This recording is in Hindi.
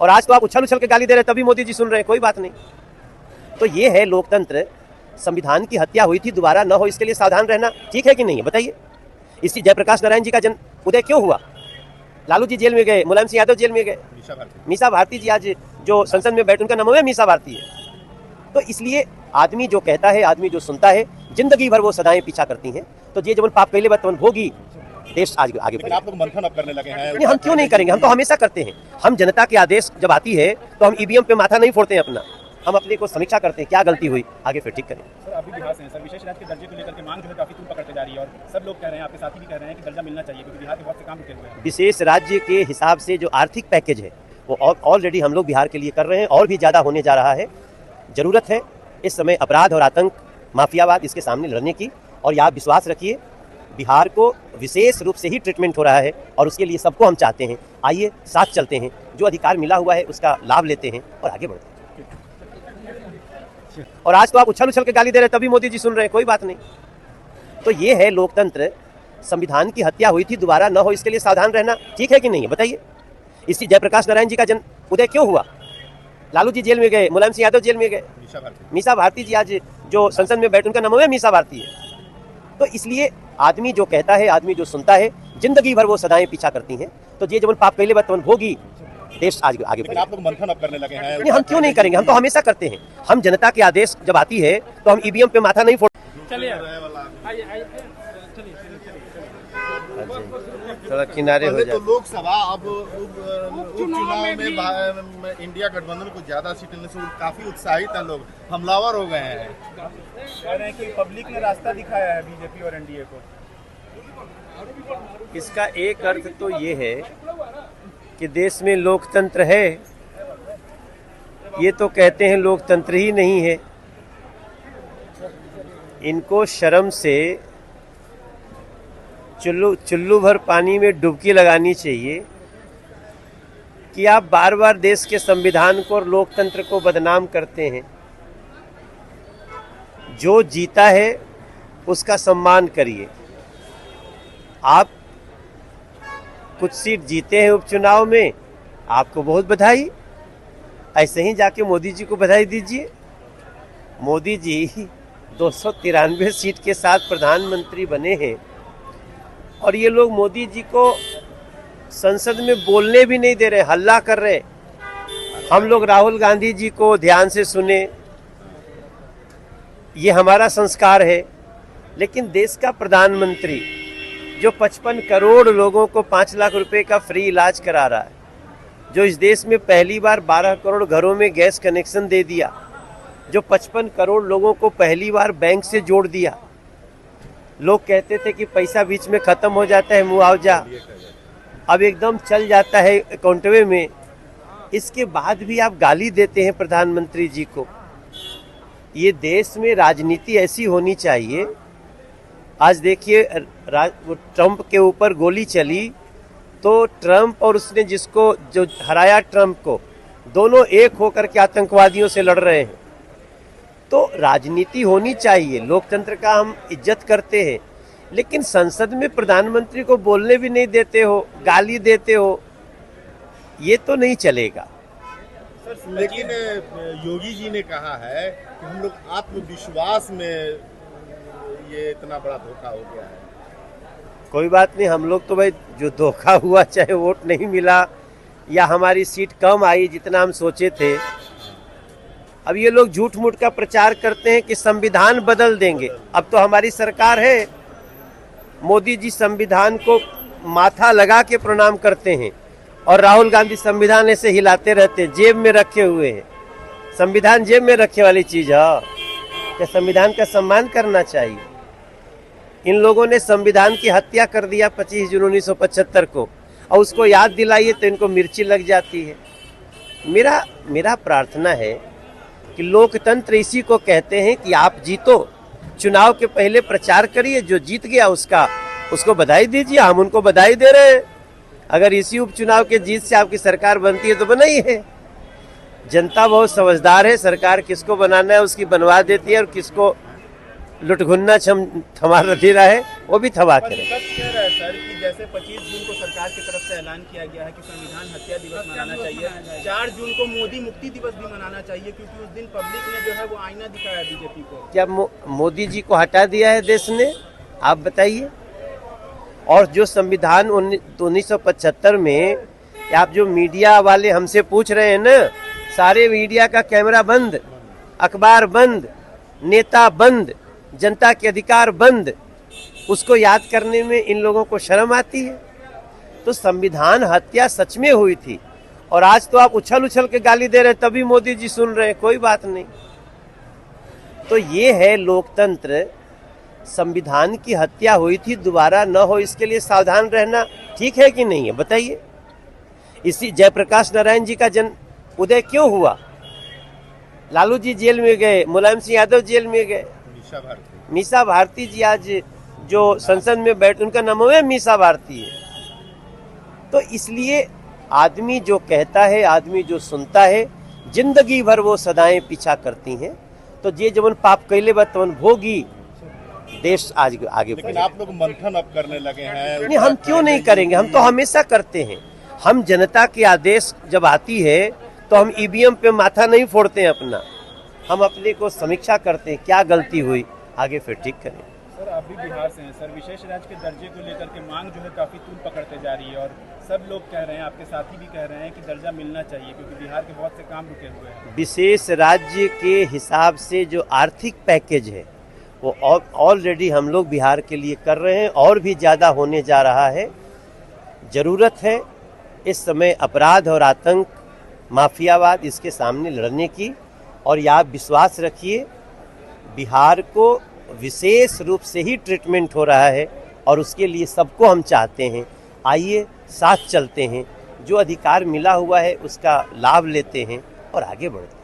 और आज तो आप उछल उछल के गाली दे रहे हैं, तभी मोदी जी सुन रहे हैं, कोई बात नहीं। तो ये है लोकतंत्र। संविधान की हत्या हुई थी, दोबारा न हो इसके लिए सावधान रहना ठीक है कि नहीं है, बताइए। इसी जयप्रकाश नारायण जी का जन्म उदय क्यों हुआ? लालू जी जेल में गए, मुलायम सिंह यादव जेल में गए, मीसा भारती जी आज जो संसद में बैठे उनका नाम है मीसा भारती है। तो इसलिए आदमी जो कहता है, आदमी जो सुनता है, जिंदगी भर वो सदाएं पीछा करती हैं। तो ये जब पाप पहले बात भोगी, देश आज आगे बढ़े। आप लोग मंथन अब करने लगे हैं? नहीं, हम क्यों नहीं करेंगे, हम तो हमेशा करते हैं। हम जनता के आदेश जब आती है तो हम ईवीएम पे माथा नहीं फोड़ते हैं अपना, हम अपने को समीक्षा करते हैं, क्या गलती हुई आगे फिर ठीक करें। सर अभी बिहार से सर विशेष राज्य के दर्जे को लेकर के मांग जो है काफी तूल पकड़ते जा रही है और सब लोग कह रहे हैं, आपके साथी भी कह रहे हैं कि दर्जा मिलना चाहिए क्योंकि बिहार के बहुत से काम रुके हुए हैं। विशेष राज्य के हिसाब से जो आर्थिक पैकेज है वो ऑलरेडी हम लोग बिहार के लिए कर रहे हैं और भी ज़्यादा होने जा रहा है। ज़रूरत है इस समय अपराध और आतंक, माफियावाद इसके सामने लड़ने की। और आप विश्वास रखिए, बिहार को विशेष रूप से ही ट्रीटमेंट हो रहा है और उसके लिए सबको हम चाहते हैं। आइए साथ चलते हैं, जो अधिकार मिला हुआ है उसका लाभ लेते हैं और आगे बढ़ते हैं। और आज तो आप उछल उछल के गाली दे रहे हैं, तभी मोदी जी सुन रहे हैं, कोई बात नहीं। तो ये है लोकतंत्र। संविधान की हत्या हुई थी, दोबारा न हो इसके लिए सावधान रहना ठीक है कि नहीं है, बताइए। इसी जयप्रकाश नारायण जी का जन्म उदय क्यों हुआ? लालू जी जेल में गए, मुलायम सिंह यादव जेल में गए, मीसा भारती जी आज जो संसद में बैठे उनका नाम है मीसा भारती है। तो इसलिए आदमी जो कहता है, आदमी जो सुनता है, जिंदगी भर वो सदाएं पीछा करती हैं। तो ये जब पाप पहले बात भोगी, देश आज आगे बढ़े। आप लोग मंथन अब करने लगे हैं? नहीं, हम क्यों नहीं करेंगे, हम तो हमेशा करते हैं। हम जनता के आदेश जब आती है तो हम ईवीएम पे माथा नहीं फोड़। थोड़ा किनारे हो जाए। तो लोकसभा अब उपचुनाव में इंडिया गठबंधन को ज्यादा सीट मिलने से काफी उत्साहित है, लोग हमलावर हो गए हैं। कह रहे हैं कि पब्लिक ने रास्ता दिखाया है बीजेपी और एनडीए को। इसका एक अर्थ तो ये है कि देश में लोकतंत्र है, ये तो कहते हैं लोकतंत्र ही नहीं है। इनको शर्म से चुल्लू भर पानी में डुबकी लगानी चाहिए कि आप बार बार देश के संविधान को और लोकतंत्र को बदनाम करते हैं। जो जीता है उसका सम्मान करिए। आप कुछ सीट जीते हैं उपचुनाव में, आपको बहुत बधाई। ऐसे ही जाके मोदी जी को बधाई दीजिए। मोदी जी 293 सीट के साथ प्रधानमंत्री बने हैं और ये लोग मोदी जी को संसद में बोलने भी नहीं दे रहे, हल्ला कर रहे। हम लोग राहुल गांधी जी को ध्यान से सुने, ये हमारा संस्कार है। लेकिन देश का प्रधानमंत्री जो 55 करोड़ लोगों को 5 लाख रुपए का फ्री इलाज करा रहा है, जो इस देश में पहली बार 12 करोड़ घरों में गैस कनेक्शन दे दिया, जो 55 करोड़ लोगों को पहली बार बैंक से जोड़ दिया। लोग कहते थे कि पैसा बीच में खत्म हो जाता है, मुआवजा अब एकदम चल जाता है अकाउंटवे में। इसके बाद भी आप गाली देते हैं प्रधानमंत्री जी को। ये देश में राजनीति ऐसी होनी चाहिए। आज देखिए ट्रंप के ऊपर गोली चली तो ट्रंप और उसने जिसको जो हराया ट्रंप को, दोनों एक होकर के आतंकवादियों से लड़ रहे हैं। तो राजनीति होनी चाहिए, लोकतंत्र का हम इज्जत करते हैं, लेकिन संसद में प्रधानमंत्री को बोलने भी नहीं देते हो, गाली देते हो, ये तो नहीं चलेगा। लेकिन योगी जी ने कहा है कि हम लोग आत्मविश्वास में ये इतना बड़ा धोखा हो गया है। कोई बात नहीं, हम लोग तो भाई जो धोखा हुआ, चाहे वोट नहीं मिला या हमारी सीट कम आई जितना हम सोचे थे, अब ये लोग झूठ मूठ का प्रचार करते हैं कि संविधान बदल देंगे। अब तो हमारी सरकार है, मोदी जी संविधान को माथा लगा के प्रणाम करते हैं और राहुल गांधी संविधान ऐसे हिलाते रहते हैं, जेब में रखे हुए हैं। संविधान जेब में रखे वाली चीज है क्या? संविधान का सम्मान करना चाहिए। इन लोगों ने संविधान की हत्या कर दिया 25 जून 1975 को, और उसको याद दिलाइए तो इनको मिर्ची लग जाती है। मेरा प्रार्थना है कि लोकतंत्र इसी को कहते हैं कि आप जीतो, चुनाव के पहले प्रचार करिए, जो जीत गया उसको बधाई दीजिए। हम उनको बधाई दे रहे हैं। अगर इसी उपचुनाव के जीत से आपकी सरकार बनती है तो बनाई है। जनता बहुत समझदार है, सरकार किसको बनाना है उसकी बनवा देती है और किसको लुटघुन्ना थमा रहा है वो भी थमा पर करे। विपक्ष कह रहा है सर कि जैसे 25 जून को सरकार की तरफ से ऐलान किया गया है कि संविधान हत्या दिवस मनाना चाहिए, 4 जून को मोदी मुक्ति दिवस भी मनाना चाहिए, क्योंकि उस दिन पब्लिक ने जो है वो आईना दिखाया बीजेपी को। क्या मोदी जी को हटा दिया है देश ने? आप बताइए। और जो संविधान 1975 में, आप जो मीडिया वाले हमसे पूछ रहे हैं ना, सारे मीडिया का कैमरा बंद, अखबार बंद, नेता बंद, जनता के अधिकार बंद, उसको याद करने में इन लोगों को शर्म आती है। तो संविधान हत्या सच में हुई थी, और आज तो आप उछल उछल के गाली दे रहे हैं, तभी मोदी जी सुन रहे हैं, कोई बात नहीं। तो ये है लोकतंत्र। संविधान की हत्या हुई थी, दोबारा न हो इसके लिए सावधान रहना ठीक है कि नहीं है, बताइए। इसी जयप्रकाश नारायण जी का जन्म उदय क्यों हुआ? लालू जी जेल में गए, मुलायम सिंह यादव जेल में गए, मीसा भारती जी आज जो संसद में बैठ, उनका नाम है मीसा भारती है। तो इसलिए आदमी जो कहता है, आदमी जो सुनता है, जिंदगी भर वो सदाएं पीछा करती हैं। तो जे जवन पाप कैले बा तवन भोगी, देश आज आगे लेकिन बढ़ेगा। आप लोग मंथन अब करने लगे हैं। नहीं, हम क्यों नहीं करेंगे? हम तो हमेशा करते हैं। हम जनता के आदेश जब आती है तो हम ईवीएम पे माथा नहीं फोड़ते हैं अपना, हम अपने को समीक्षा करते हैं, क्या गलती हुई आगे फिर ठीक करें। सर आप भी बिहार से हैं सर, विशेष राज्य के दर्जे को लेकर के मांग जो है काफी तूल पकड़ते जा रही है, और सब लोग कह रहे हैं, आपके साथी भी कह रहे हैं कि दर्जा मिलना चाहिए, क्योंकि बिहार के बहुत से काम रुके हुए हैं। विशेष राज्य के हिसाब से जो आर्थिक पैकेज है वो ऑलरेडी हम लोग बिहार के लिए कर रहे हैं, और भी ज़्यादा होने जा रहा है। ज़रूरत है इस समय अपराध और आतंक, माफियावाद, इसके सामने लड़ने की। और ये आप विश्वास रखिए, बिहार को विशेष रूप से ही ट्रीटमेंट हो रहा है, और उसके लिए सबको हम चाहते हैं। आइए साथ चलते हैं, जो अधिकार मिला हुआ है उसका लाभ लेते हैं और आगे बढ़ते हैं।